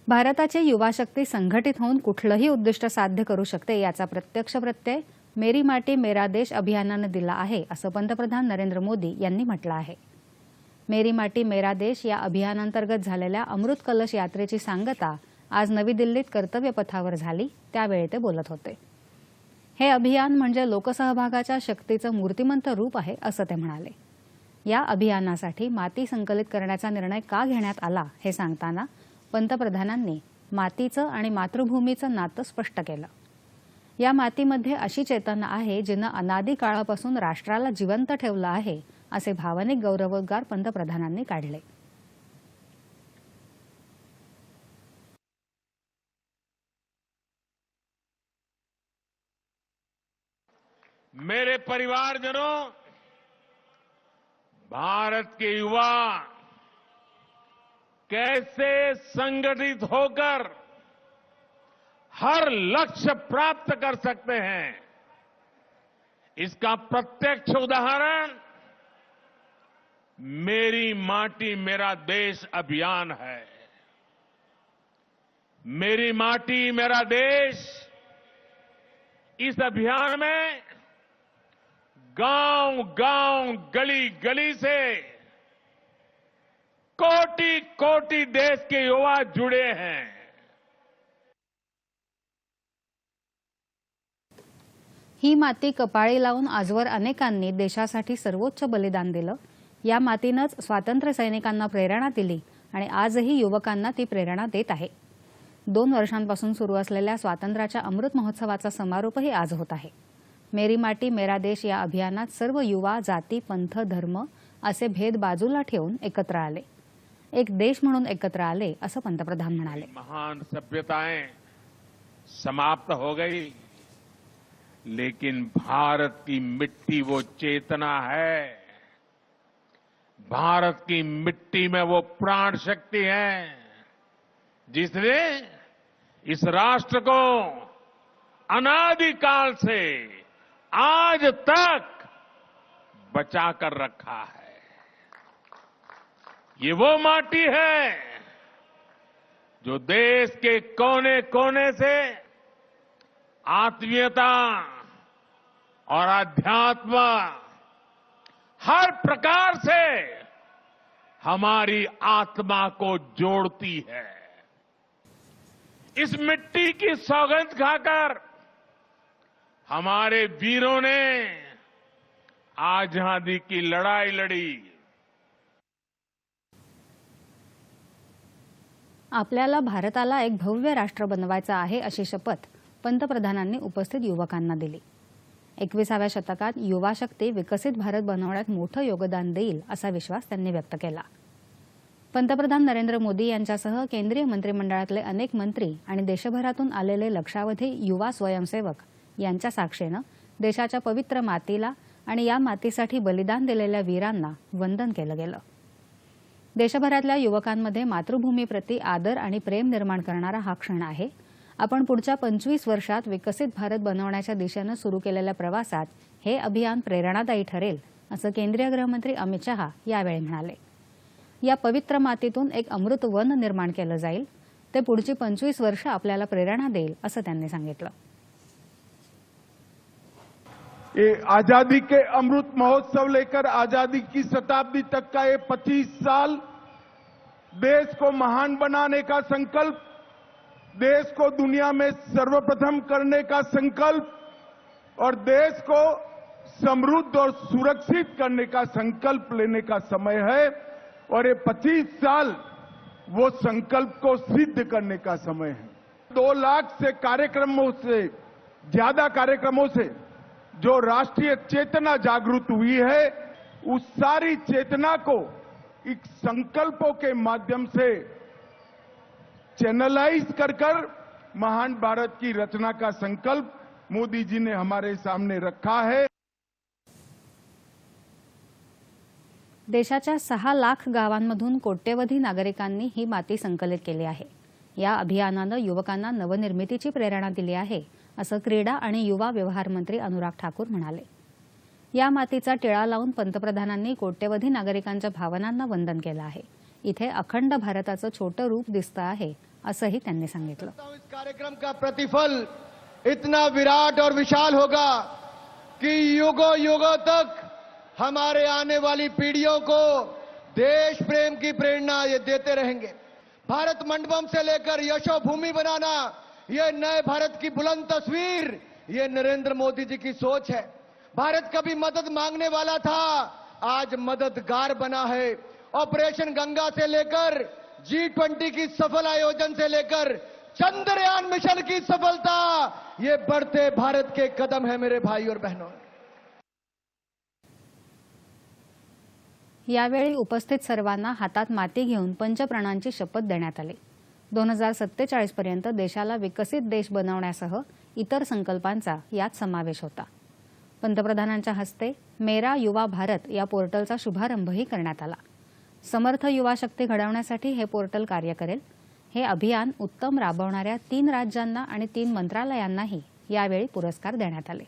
भारताची युवा शक्ती संघटित होऊन कुठलंही उद्दिष्ट साध्य करू शकते याचा प्रत्यक्ष प्रत्यय मेरी माटी मेरा देश अभियानाने दिला आहे असं पंतप्रधान नरेंद्र मोदी यांनी म्हटलं आहे। मेरी माटी मेरा देश या अभियानांतर्गत झालेल्या अमृत कलश यात्रेची सांगता आज नवी दिल्लीत कर्तव्य पथावर झाली, त्यावेळी ते बोलत होते। हे अभियान म्हणजे लोकसहभागाच्या शक्तीचं मूर्तिमंत रूप आहे असं ते म्हणाले। या अभियानासाठी माती संकलित करण्याचा निर्णय का घेण्यात आला हे सांगताना पंतप्रधानांनी मातीचं आणि मातृभूमीचं नातं स्पष्ट केलं। या मातीमध्ये अशी चेतना आहे जिनं अनादी काळापासून राष्ट्राला जिवंत ठेवलं आहे असे भावनिक गौरवोद्गार पंतप्रधानांनी काढले। मेरे परिवारजनों, भारत के युवा कैसे संगठित होकर हर लक्ष्य प्राप्त कर सकते हैं, इसका प्रत्यक्ष उदाहरण मेरी माटी मेरा देश अभियान है। मेरी माटी मेरा देश इस अभियान में गांव-गांव, गली-गली से कोटि-कोटि देश के युवा जुड़े हैं। ही माती कपाळी लावून आजवर अनेकांनी देशासाठी सर्वोच्च बलिदान दिलं। या मातीनंच स्वातंत्र्य सैनिकांना प्रेरणा दिली आणि आजही युवकांना ती प्रेरणा देत आहे। 2 वर्षांपासून सुरू असलेल्या स्वातंत्र्याच्या अमृत महोत्सवाचा समारोपही आज होत आहे। मेरी माटी मेरा देश या अभियानात सर्व युवा जाती, पंथ, धर्म असे भेद बाजूला ठेवून एकत्र आले, एक देश म्हणून एकत्र आले असं पंतप्रधान म्हणाले। महान सभ्यताएं समाप्त हो गई, लेकिन भारत की मिट्टी वो चेतना है, भारत की मिट्टी में वो प्राण शक्ति है जिसने इस राष्ट्र को अनादिकाल से आज तक बचा कर रखा है। ये वो माटी है जो देश के कोने कोने से आत्मीयता और अध्यात्म हर प्रकार से हमारी आत्मा को जोड़ती है। इस मिट्टी की सौगंध खाकर हमारे वीरों ने आजादी की लड़ाई लड़ी। आपल्याला भारताला एक भव्य राष्ट्र बनवायचं आहे अशी शपथ पंतप्रधानांनी उपस्थित युवकांना दिली। 21व्या शतकात युवा शक्ती विकसित भारत बनवण्यात मोठं योगदान देईल असा विश्वास त्यांनी व्यक्त केला। पंतप्रधान नरेंद्र मोदी यांच्यासह केंद्रीय मंत्रिमंडळातले अनेक मंत्री आणि देशभरातून आलेले लक्षावधी युवा स्वयंसेवक यांच्या साक्षीनं देशाच्या पवित्र मातीला आणि या मातीसाठी बलिदान दिलेल्या वीरांना वंदन केलं गेलं। देशभरातल्या युवकांमध्ये मातृभूमीप्रती आदर आणि प्रेम निर्माण करणारा हा क्षण आहे। आपण पुढच्या 25 वर्षात विकसित भारत बनवण्याच्या दिशेने सुरू केलेल्या प्रवासात हे अभियान प्रेरणादायी ठरेल असं केंद्रीय गृहमंत्री अमित शहा यावेळी म्हणाले। या पवित्र मातीतून एक अमृत वन निर्माण केलं जाईल, ते पुढची 25 वर्ष आपल्याला प्रेरणा देईल असं त्यांनी सांगितलं। ये आजादी के अमृत महोत्सव लेकर आजादी की शताब्दी तक का ये 25 साल देश को महान बनाने का संकल्प, देश को दुनिया में सर्वप्रथम करने का संकल्प और देश को समृद्ध और सुरक्षित करने का संकल्प लेने का समय है। और ये 25 साल वो संकल्प को सिद्ध करने का समय है। 2 लाख से कार्यक्रमों से ज्यादा कार्यक्रमों से जो राष्ट्रीय चेतना जागृत हुई है, उस सारी चेतना को एक संकल्पों के माध्यम से चैनलाइज कर महान भारत की रचना का संकल्प मोदी जी ने हमारे सामने रखा है। देशाच्या 6 लाख गावांमधून कोट्यवधी नागरिकांनी ही माती संकलित केली आहे। या अभियानानं युवकांना नवनिर्मितीची प्रेरणा दिली आहे असं क्रीडा आणि युवा व्यवहार मंत्री अनुराग ठाकूर म्हणाले। या मातीचा टिळा लावून पंतप्रधानांनी कोट्यवधी नागरिकांच्या भावनांना वंदन केलं आहे। इथे अखंड भारताचं छोटं रूप दिसतं आहे असंही त्यांनी सांगितलं. इस कार्यक्रम का प्रतिफल इतना विराट और विशाल होगा कि युगों युगों तक हमारे आने वाली पीढ़ियों को देश प्रेम की प्रेरणा ये देते रहेंगे. भारत मंडपम से लेकर यशोभूमि बनाना, ये नए भारत की बुलंद तस्वीर, ये नरेंद्र मोदी जी की सोच है. भारत कभी मदद मांगने वाला था, आज मददगार बना है. ऑपरेशन गंगा से लेकर G20 की सफल आयोजन से लेकर चंद्रयान मिशन की सफलता, ये बढ़ते भारत के कदम है मेरे भाई और बहनों. यावेळी उपस्थित सर्वांना हातात माती घेऊन पंचप्राणांची शपथ देण्यात आली. 2047 पर्यंत देशाला विकसित देश बनवण्यासह इतर संकल्पांचा यात समावेश होता. पंतप्रधानांच्या हस्ते मेरा युवा भारत या पोर्टलचा शुभारंभही करण्यात आला. समर्थ युवा शक्ती घडवण्यासाठी हे पोर्टल कार्य करेल. हे अभियान उत्तम राबवणाऱ्या 3 राज्यांना आणि 3 मंत्रालयांनाही यावेळी पुरस्कार देण्यात आले.